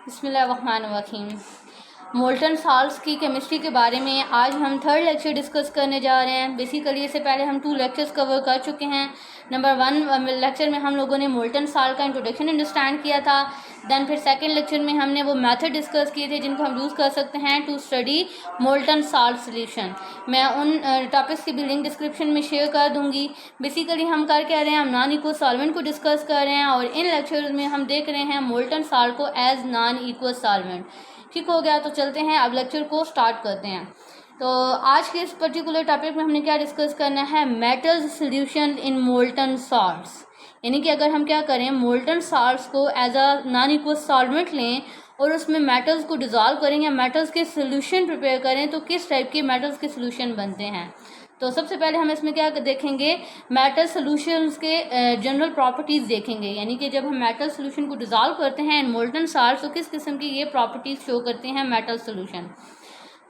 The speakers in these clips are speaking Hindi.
बिस्मिल्लाहिर्रहमानिर्रहीम। मोल्टन साल्ट्स की केमिस्ट्री के बारे में आज हम थर्ड लेक्चर डिस्कस करने जा रहे हैं। बेसिकली इससे पहले हम 2 लेक्चर्स कवर कर चुके हैं। नंबर 1 लेक्चर में हम लोगों ने मोल्टन साल्ट का इंट्रोडक्शन अंडरस्टैंड किया था। दैन फिर सेकंड लेक्चर में हमने वो मेथड डिस्कस किए थे जिनको हम यूज़ कर सकते हैं to study molten salt solution. मैं उन टॉपिक्स की भी लिंक डिस्क्रिप्शन में शेयर कर दूंगी। बेसिकली हम कर क्या रहे हैं, हम नॉन इक्वल सॉल्वेंट को डिस्कस कर रहे हैं और इन लेक्चर में हम देख रहे हैं मोल्टन साल्ट को एज नॉन इक्वल सॉल्वेंट। ठीक हो गया, तो चलते हैं अब लेक्चर को स्टार्ट करते हैं। तो आज के इस पर्टिकुलर टॉपिक में हमने क्या डिस्कस करना है, metals solution in molten salts. यानी कि अगर हम क्या करें, मोल्टन साल्ट्स को as a non aqueous solvent लें और उसमें मेटल्स को डिज़ोल्व करें या मेटल्स के सोल्यूशन प्रिपेयर करें तो किस टाइप के मेटल्स के सोल्यूशन बनते हैं। तो सबसे पहले हम इसमें क्या देखेंगे, मेटल सोल्यूशंस के जनरल प्रॉपर्टीज़ देखेंगे। यानी कि जब हम मेटल सोल्यूशन को डिज़ोल्व करते हैं इन मोल्टन साल्ट्स तो किस किस्म की ये प्रॉपर्टीज़ शो करते हैं मेटल सोल्यूशन।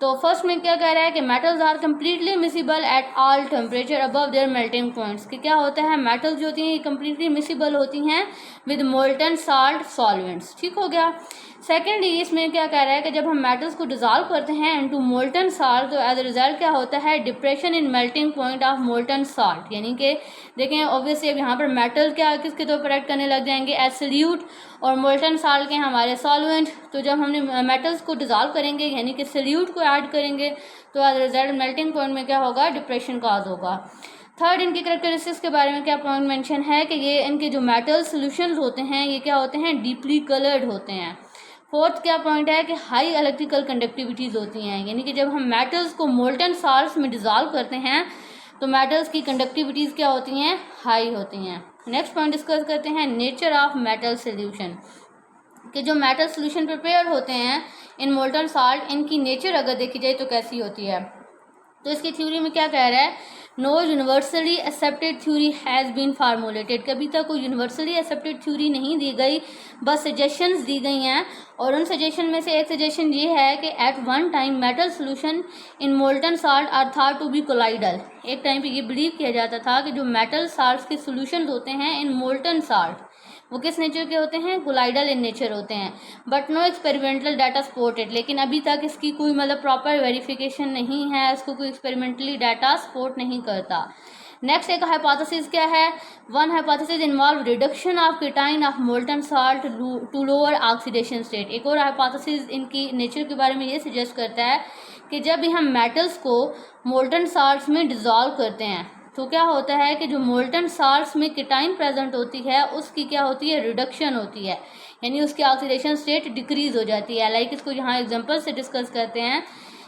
तो फर्स्ट में क्या कह रहा है कि metals are completely miscible at all temperature above their melting points. कि क्या होता है, मेटल्स जो होती हैं ये कम्प्लीटली मिसिबल होती हैं विद मोल्टन साल्ट सॉल्वेंट्स। ठीक हो गया। सेकेंडली इसमें क्या कह रहा है कि जब हम मेटल्स को डिज़ोल्व करते हैं इनटू मोल्टन साल्ट तो एज अ रिजल्ट क्या होता है, depression in melting point of molten salt. यानी कि देखें ऑब्वियसली अब यहाँ पर मेटल क्या किसके तौर पर एक्ट करने लग जाएंगे, एज सल्यूट, और मोल्टन साल्ट के हमारे सॉल्वेंट। तो जब हमने मेटल्स को डिज़ोल्व करेंगे यानी कि सल्यूट को ऐड करेंगे तो as a result melting point में क्या होगा, डिप्रेशन काज होगा। थर्ड, इनकी करेक्टरिस्टिक्स के बारे में क्या पॉइंट मेंशन है कि ये इनके जो मेटल सोल्यूशंस होते हैं ये क्या होते हैं, डीपली कलर्ड होते हैं। फोर्थ क्या पॉइंट है कि हाई इलेक्ट्रिकल कंडक्टिविटीज़ होती हैं। यानी कि जब हम मेटल्स को मोल्टन साल्ट्स में डिज़ोल्व करते हैं तो मेटल्स की कंडक्टिविटीज़ क्या होती हैं, हाई होती हैं। नेक्स्ट पॉइंट डिस्कस करते हैं, नेचर ऑफ मेटल सोल्यूशन। कि जो मेटल सोल्यूशन प्रिपेयर होते हैं इन मोल्टन साल्ट, इनकी नेचर अगर देखी जाए तो कैसी होती है। तो इसकी थ्योरी में क्या कह रहा है, no universally accepted theory has been formulated. कभी तक कोई यूनिवर्सली एक्सेप्टेड थ्योरी नहीं दी गई, बस सजेशंस दी गई हैं। और उन सजेशन में से एक सजेशन ये है कि at one time metal solution in molten salt are thought to be colloidal. एक टाइम पे ये बिलीव किया जाता था कि जो मेटल साल्ट्स के सोल्यूशन होते हैं इन मोल्टन साल्ट वो किस नेचर के होते हैं, कोलाइडल इन नेचर होते हैं। But no experimental data supported. लेकिन अभी तक इसकी कोई मतलब प्रॉपर वेरिफिकेशन नहीं है, इसको कोई एक्सपेरिमेंटली डाटा सपोर्ट नहीं करता। नेक्स्ट एक हाइपोथेसिस क्या है, one hypothesis involve reduction of cation of molten salt to lower oxidation state. एक और हाइपोथेसिस इनकी नेचर के बारे में ये सजेस्ट करता है कि जब भी हम मेटल्स को मोल्टन साल्ट्स में डिज़ोल्व करते हैं तो क्या होता है कि जो मोल्टन साल्ट्स में कीटाइन प्रेजेंट होती है उसकी क्या होती है, रिडक्शन होती है। यानी उसकी ऑक्सीडेशन स्टेट डिक्रीज हो जाती है। लाइक इसको यहाँ एग्जांपल से डिस्कस करते हैं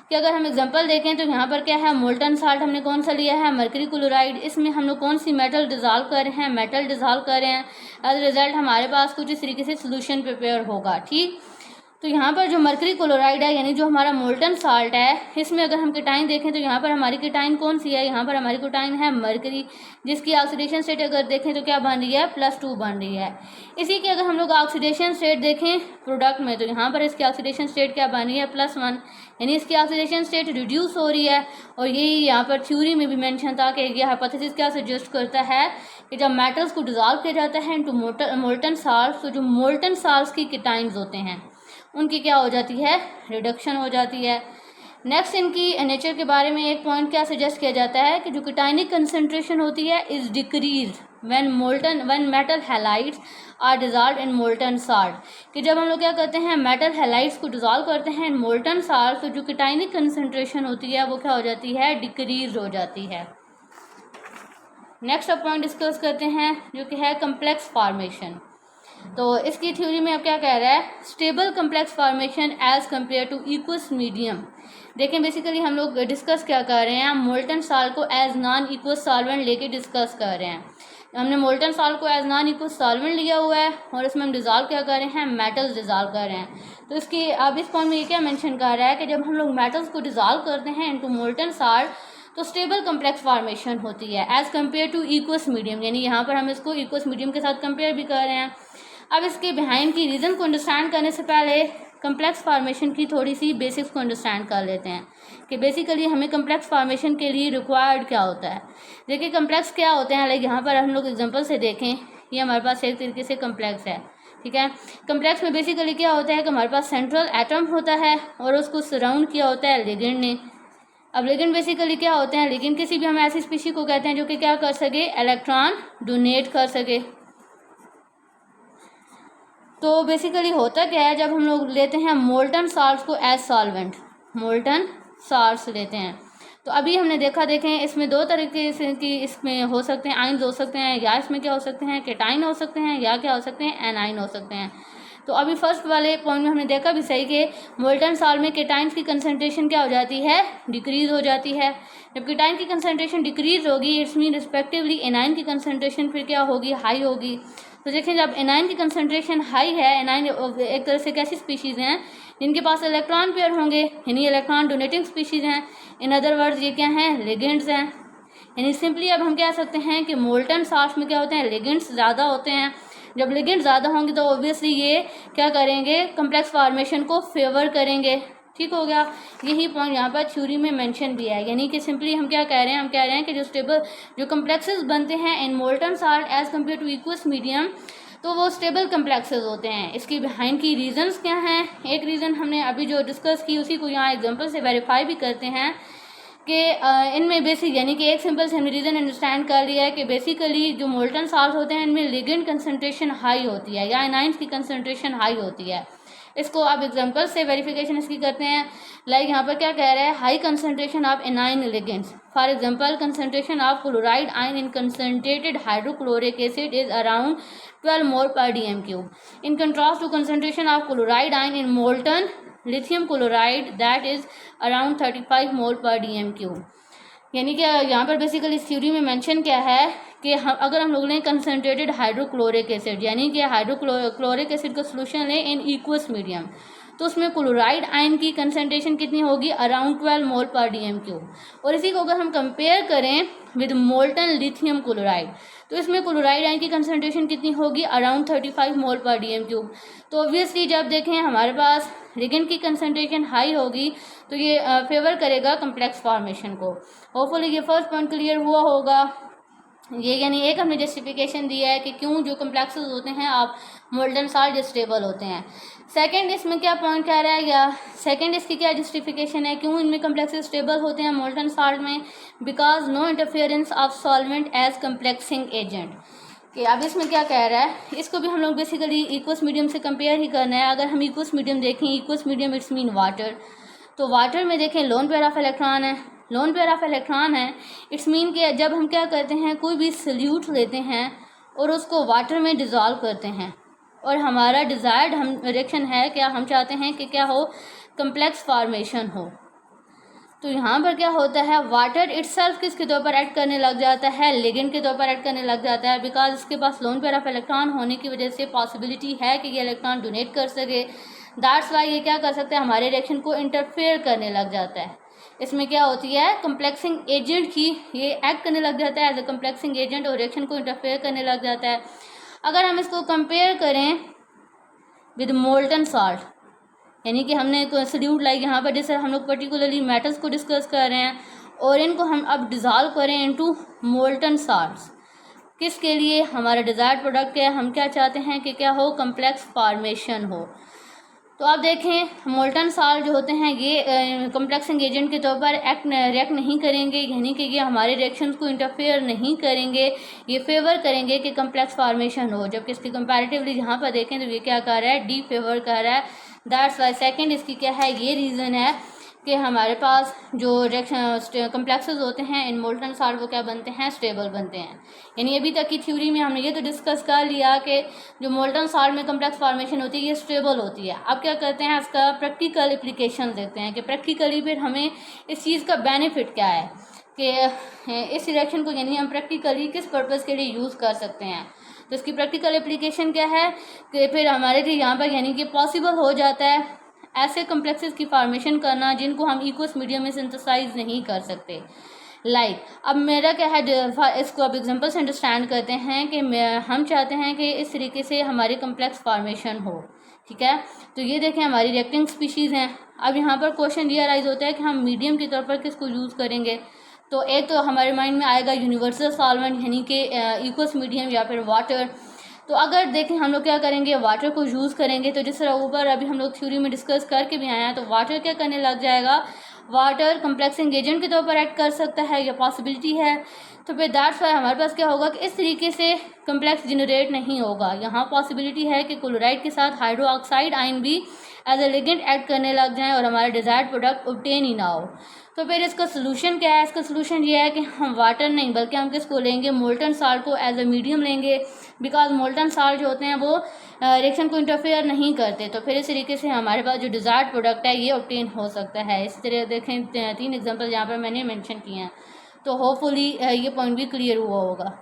कि अगर हम एग्जांपल देखें तो यहाँ पर क्या है, मोल्टन साल्ट हमने कौन सा लिया है, मर्करी क्लोराइड। इसमें हम लोग कौन सी मेटल डिज़ोल्व कर रहे हैं, मेटल डिज़ोल्व कर रहे हैं। एज रिजल्ट हमारे पास कुछ इस तरीके से सोल्यूशन प्रिपेयर होगा। ठीक, तो यहाँ पर जो मर्करी क्लोराइड है यानी जो हमारा मोल्टन साल्ट है, इसमें अगर हम कीटाइन देखें तो यहाँ पर हमारी कीटाइन कौन सी है, यहाँ पर हमारी कीटाइन है मर्करी, जिसकी ऑक्सीडेशन स्टेट अगर देखें तो क्या बन रही है, +2 बन रही है। इसी की अगर हम लोग ऑक्सीडेशन स्टेट देखें प्रोडक्ट में तो यहाँ पर इसकी ऑक्सीडेशन स्टेट क्या बन रही है, +1, यानी इसकी ऑक्सीडेशन स्टेट रिड्यूस हो रही है। और यही यहाँ पर थ्योरी में भी मेंशन था कि ये हाइपोथेसिस क्या सजेस्ट करता है कि जब मेटल्स को डिज़ोल्व किया जाता है इनटू मोल्टन साल्ट तो जो मोल्टन साल्ट्स की कीटाइंस होते हैं उनकी क्या हो जाती है, रिडक्शन हो जाती है। नेक्स्ट इनकी नेचर के बारे में एक पॉइंट क्या सजेस्ट किया जाता है कि जो कीटाइनिक कंसंट्रेशन होती है is decrease when metal halides are dissolve in molten salt. कि जब हम लोग क्या करते हैं, मेटल हैलाइड्स को डिजॉल्व करते हैं इन मोल्टन साल्ट तो जो कीटाइनिक कंसंट्रेशन होती है वो क्या हो जाती है, डिक्रीज हो जाती है। नेक्स्ट अब पॉइंट डिस्कस करते हैं जो कि है कम्प्लेक्स फॉर्मेशन। तो इसकी थ्योरी में अब क्या कह रहा है, stable complex formation as compare to aqueous medium. देखें बेसिकली हम लोग डिस्कस क्या कर रहे हैं, मोल्टन साल्ट को एज नॉन इक्वस सॉल्वेंट लेके डिस्कस कर रहे हैं। हमने मोल्टन साल्ट को एज नॉन इक्वस सॉल्वेंट लिया हुआ है और इसमें हम डिज़ोल्व क्या कर रहे हैं, मेटल्स डिज़ोल्व कर रहे हैं। तो इसकी अब इस पॉइंट में ये क्या मेंशन कर रहा है कि जब हम लोग मेटल्स को डिज़ोल्व करते हैं इनटू मोल्टन साल्ट तो स्टेबल कम्प्लेक्स फॉर्मेशन होती है as compare to aqueous medium. यानी यहाँ पर हम इसको इक्वस मीडियम के साथ कंपेयर भी कर रहे हैं। अब इसके बिहाइंड की रीज़न को अंडरस्टैंड करने से पहले कम्प्लेक्स फार्मेशन की थोड़ी सी बेसिक्स को अंडरस्टैंड कर लेते हैं कि बेसिकली हमें कम्प्लेक्स फार्मेशन के लिए रिक्वायर्ड क्या होता है। देखिए कम्प्लेक्स क्या होते हैं, लाइक यहाँ पर हम लोग एग्जांपल से देखें, ये हमारे पास एक तरीके से कम्प्लेक्स है, ठीक है। कम्प्लेक्स में बेसिकली क्या होता है कि हमारे पास सेंट्रल एटम होता है और उसको सराउंड किया होता है लिगेंड ने। अब लिगेंड बेसिकली क्या होते हैं, लिगेंड किसी भी हम ऐसी स्पीशी को कहते हैं जो कि क्या कर सके, इलेक्ट्रॉन डोनेट कर सके। तो बेसिकली होता क्या है, जब हम लोग लेते हैं मोल्टन साल्ट्स को एज सॉल्वेंट, मोल्टन साल्ट्स लेते हैं, तो अभी हमने देखें इसमें दो तरीके से कि इसमें हो सकते हैं आयन्स हो सकते हैं, या इसमें क्या हो सकते हैं केटाइन हो सकते हैं, या क्या हो सकते हैं एनाइन हो सकते हैं। तो अभी फर्स्ट वाले पॉइंट में हमने देखा भी सही कि मोल्टन साल्ट में केटाइन्स की कंसंट्रेशन क्या हो जाती है, डिक्रीज हो जाती है। जब केटाइन की कंसंट्रेशन डिक्रीज होगी, इट्स मीन रिस्पेक्टिवली एनाइन की कंसंट्रेशन फिर क्या होगी, हाई होगी। तो देखें जब एनाइन की कंसंट्रेशन हाई है, एनाइन एक तरह से कैसी स्पीशीज़ हैं जिनके पास इलेक्ट्रॉन पेयर होंगे, यानी इलेक्ट्रॉन डोनेटिंग स्पीशीज़ हैं। इन अदर वर्ड्स ये क्या हैं, लिगेंड्स हैं। यानी सिंपली अब हम कह सकते हैं कि मोल्टन साल्ट्स में क्या होते हैं, लिगेंड्स ज़्यादा होते हैं। जब लिगेंड्स ज़्यादा होंगे तो ऑब्वियसली ये क्या करेंगे, कम्प्लेक्स फॉर्मेशन को फेवर करेंगे। ठीक हो गया। यही पॉइंट यहाँ पर थ्योरी में मेंशन भी है, यानी कि सिंपली हम क्या कह रहे हैं, हम कह रहे हैं कि जो कम्प्लेक्सेस बनते हैं in molten salt as compare to aqueous medium, तो वो स्टेबल कम्प्लेक्सेस होते हैं। इसकी बिहाइंड की रीजंस क्या हैं, एक रीज़न हमने अभी जो डिस्कस की उसी को यहाँ एग्जांपल से वेरीफाई भी करते हैं कि इनमें बेसिक यानी कि एक सिंपल से हमने रीज़न अंडरस्टैंड कर लिया है कि बेसिकली जो मोल्टन साल्ट होते हैं इनमें लिगेंड कंसंट्रेशन हाई होती है या एनाइंस की कंसंट्रेशन हाई होती है। इसको अब एग्जांपल से वेरिफिकेशन इसकी करते हैं। लाइक यहाँ पर क्या कह रहा है, high concentration of anion ligands, for example concentration of chloride ion in concentrated hydrochloric acid is around 12 mole per dm³। In contrast to concentration of chloride ion in molten lithium chloride that is around 35 mole per dm³। यानी कि यहाँ पर बेसिकली इस थ्योरी में मेंशन क्या है कि अगर हम लोग लें कंसनट्रेटेड हाइड्रोक्लोरिक एसिड, यानी कि हाइड्रोक्लोरिक एसिड का सोल्यूशन लें इन इक्वस मीडियम, तो उसमें क्लोराइड आयन की कंसनट्रेशन कितनी होगी, अराउंड 12 मोल पर dm³। और इसी को अगर हम कंपेयर करें विद मोल्टन लिथियम क्लोराइड, तो इसमें क्लोराइड आयन की कंसनट्रेशन कितनी होगी, अराउंड 35 मोल पर dm³। तो ऑब्वियसली जब देखें हमारे पास लिगेंड की कंसनट्रेशन हाई होगी तो ये फेवर करेगा कम्प्लेक्स फॉर्मेशन को। होपफुली ये फर्स्ट पॉइंट क्लियर हुआ होगा। ये यानी एक हमने जस्टिफिकेशन दिया है कि क्यों जो कम्प्लेक्सेस होते हैं आप मोल्टन साल्ट स्टेबल होते हैं। सेकंड इसमें क्या पॉइंट कह रहा है, या सेकंड इसकी क्या जस्टिफिकेशन है क्यों इनमें कम्प्लेक्सेस स्टेबल होते हैं मोल्टन साल्ट में, because no interference of solvent as complexing agent. कि अब इसमें क्या कह रहा है, इसको भी हम लोग बेसिकली इक्वस मीडियम से कंपेयर ही करना है। अगर हम इक्वस मीडियम देखें, equals medium it's mean water, तो वाटर में देखें लोन पेयर ऑफ इलेक्ट्रॉन है, लोन पेयर ऑफ इलेक्ट्रॉन है, इट्स मीन कि जब हम क्या करते हैं कोई भी सल्यूट लेते हैं और उसको वाटर में डिज़ोल्व करते हैं और हमारा डिज़ायर्ड हम रिएक्शन है क्या, हम चाहते हैं कि क्या हो, कम्प्लेक्स फॉर्मेशन हो, तो यहाँ पर क्या होता है, वाटर इटसेल्फ किसके तौर पर ऐड करने लग जाता है, लिगेंड के तौर पर ऐड करने लग जाता है, बिकॉज इसके पास लोन पेयर ऑफ इलेक्ट्रॉन होने की वजह से पॉसिबिलिटी है कि ये इलेक्ट्रॉन डोनेट कर सके। दैट्स वाई ये क्या कर सकता है, हमारे रिएक्शन को इंटरफेयर करने लग जाता है। इसमें क्या होती है, कम्प्लेक्सिंग एजेंट की ये एक्ट करने लग जाता है एज ए कम्प्लेक्सिंग एजेंट और रिएक्शन को इंटरफेयर करने लग जाता है। अगर हम इसको कंपेयर करें विद मोल्टन साल्ट, यानी कि हमने सल्यूट लाइक यहाँ पर जैसे हम लोग पर्टिकुलरली मेटल्स को डिस्कस कर रहे हैं और इनको हम अब डिज़ोल्व करें इनटू मोल्टन साल्ट्स, किसके लिए, हमारा डिज़ायर्ड प्रोडक्ट है, हम क्या चाहते हैं कि क्या हो, कम्प्लेक्स फॉर्मेशन हो। तो आप देखें मोल्टन साल्ट जो होते हैं ये कम्प्लेक्सिंग एजेंट के तौर पर रिएक्ट नहीं करेंगे, यानी कि ये हमारे रिएक्शंस को इंटरफेयर नहीं करेंगे, ये फेवर करेंगे कि कम्प्लेक्स फॉर्मेशन हो, जबकि इसके कंपैरेटिवली यहाँ पर देखें तो ये क्या कर रहा है, डी फेवर कर रहा है। दैट्स वाई सेकंड इसकी क्या है, ये रीज़न है कि हमारे पास जो रिएक्शन कम्प्लेक्सेस होते हैं इन मोल्टन साल्ट वो क्या बनते हैं, स्टेबल बनते हैं। यानी अभी तक की थ्योरी में हमने ये तो डिस्कस कर लिया कि जो मोल्टन साल्ट में कम्प्लेक्स फॉर्मेशन होती है ये स्टेबल होती है। अब क्या करते हैं, इसका प्रैक्टिकल एप्लीकेशन देखते हैं कि प्रैक्टिकली फिर हमें इस चीज़ का बेनिफिट क्या है कि इस रिएक्शन को यानी हम प्रैक्टिकली किस पर्पज़ के लिए यूज़ कर सकते हैं। तो इसकी प्रैक्टिकल एप्लीकेशन क्या है कि फिर हमारे लिए यहाँ पर यानी कि पॉसिबल हो जाता है ऐसे कम्प्लेक्सेस की फॉर्मेशन करना जिनको हम इक्वस मीडियम में सिंथेसाइज नहीं कर सकते। अब मेरा क्या है, इसको अब एग्जांपल से अंडरस्टैंड करते हैं कि हम चाहते हैं कि इस तरीके से हमारी कम्प्लेक्स फॉर्मेशन हो। ठीक है, तो ये देखें हमारी रिएक्टिंग स्पीशीज़ हैं। अब यहाँ पर क्वेश्चन ये अराइज होता है कि हम मीडियम के तौर पर किसको यूज़ करेंगे। तो एक तो हमारे माइंड में आएगा यूनिवर्सल सॉल्वेंट यानी कि इक्वस मीडियम या फिर वाटर। तो अगर देखें हम लोग क्या करेंगे, वाटर को यूज़ करेंगे, तो जिस तरह ऊपर अभी हम लोग थ्योरी में डिस्कस करके भी आए हैं, तो वाटर क्या करने लग जाएगा, वाटर कम्प्लेक्सिंग एजेंट के तौर पर एक्ट कर सकता है, या पॉसिबिलिटी है। तो फिर दैट्स वाई हमारे पास क्या होगा कि इस तरीके से कम्प्लेक्स जनरेट नहीं होगा। यहाँ पॉसिबिलिटी है कि क्लोराइड के साथ हाइड्रो ऑक्साइड आयन भी एज ए लिगेंड एक्ट करने लग जाएं और हमारा डिज़ायर्ड प्रोडक्ट ऑब्टेन ही ना हो। तो फिर इसका सोल्यूशन क्या है, इसका सोल्यूशन ये है कि हम वाटर नहीं बल्कि हम किसको लेंगे, मोल्टन साल्ट को एज ए मीडियम लेंगे, बिकॉज मोल्टन साल्ट जो होते हैं वो रिएक्शन को इंटरफेयर नहीं करते। तो फिर इस तरीके से हमारे पास जो डिज़ायर्ड प्रोडक्ट है ये ऑब्टेन हो सकता है। इस तरह देखें 3 एग्जाम्पल यहाँ पर मैंने मेंशन किए हैं, तो होपफुली ये पॉइंट भी क्लियर हुआ होगा।